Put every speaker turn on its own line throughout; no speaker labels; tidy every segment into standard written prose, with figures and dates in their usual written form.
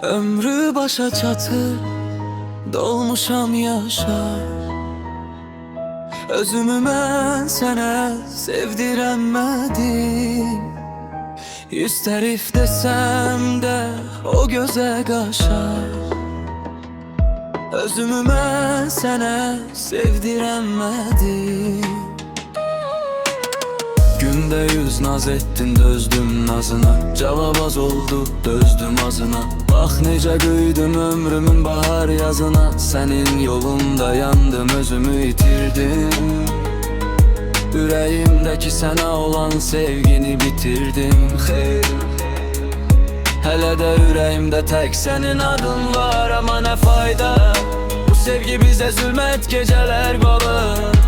Ömrü başa çatır, dolmuşam yaşa. Özümü mən sənə sevdirəmədim. Yüz tərif desəm də o gözə qaşa. Özümü mən sənə sevdirəmədim. Gündə 100 naz ettin, dözdüm nazına. Cavab az oldu, dözdüm azına. Bax necə qıydın ömrümün bahar yazına. Sənin yolunda yandım, özümü itirdim. Ürəyimdəki sənə olan sevgini bitirdim. Xeyr, hələ də ürəyimdə tək sənin adın var. Amma nə fayda, bu sevgi bizə zülmət gecələr qalır.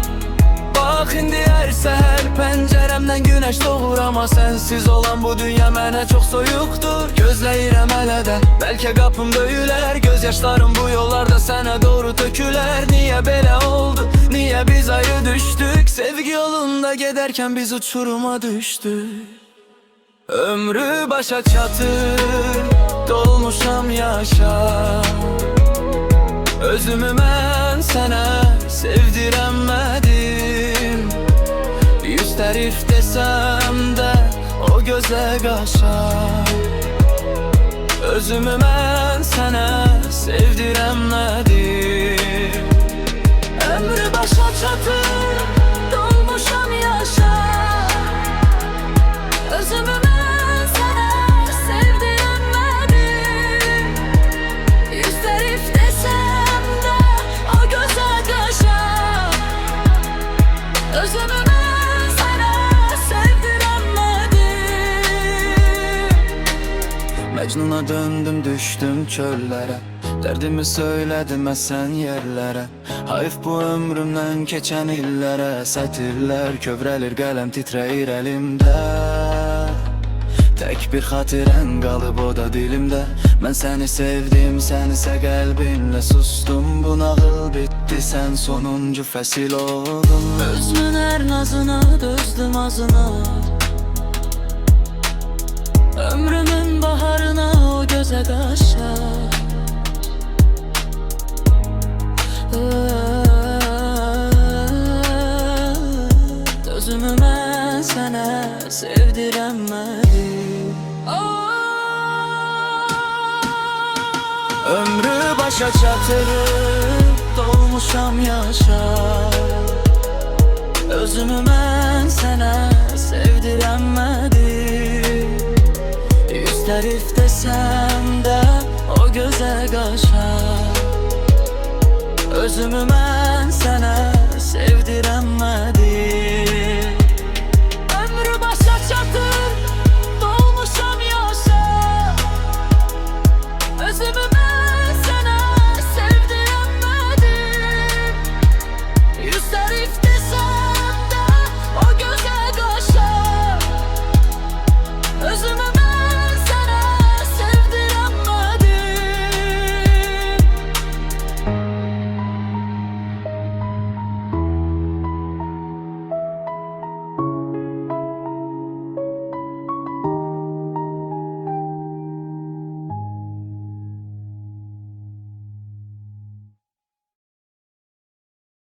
Bax indi hər səhər pəncərəmdən günəş doğur. Amma sənsiz olan bu dünya mənə çox soyuqdur. Gözləyirəm hələ də, bəlkə qapım döyülər. Göz yaşlarım bu yollarda sənə doğru tökülər. Niyə belə oldu, niyə biz ayrı düşdük? Sevgi yolunda gedərkən biz uçuruma düşdük. Ömrü başa çatır, dolmuşam yaşa. Özümü mən sənə sevdirəmədim. Yüz tərif desəm də o gözə qaşa. Özümü mən sənə sevdirəmədim. Ömrü başa çatır, dolmuşam yaşa. Özümü mən sənə sevdirəmədim. Yüz tərif desəm də o gözə qaşa. Özümü mən sənə sevdirəmədim. Məcnuna döndüm, düşdüm çöllərə. Dərdimi söylədim əsən yerlərə. Hayf bu ömrümdən keçən illərə. Sətirlər kövrəlir, qələm titrəyir əlimdə. Tək bir xatirən qalıb o da dilimdə. Mən səni sevdim, sən isə qəlbinlə sustum. Bu nağıl bitdi, sən sonuncu fəsil oldun. Özümün hər nazına dözdüm azına. Ömrümün baharına o gözə qaşa. Özümü mən sənə sevdirəmədim. Ömrü başa çatır, dolmuşam yaşa. Özümü mən sənə sevdirəmədim. Yüz tərif desəm də o gözə qaşa. Özümü mən sənə sevdirəmədim.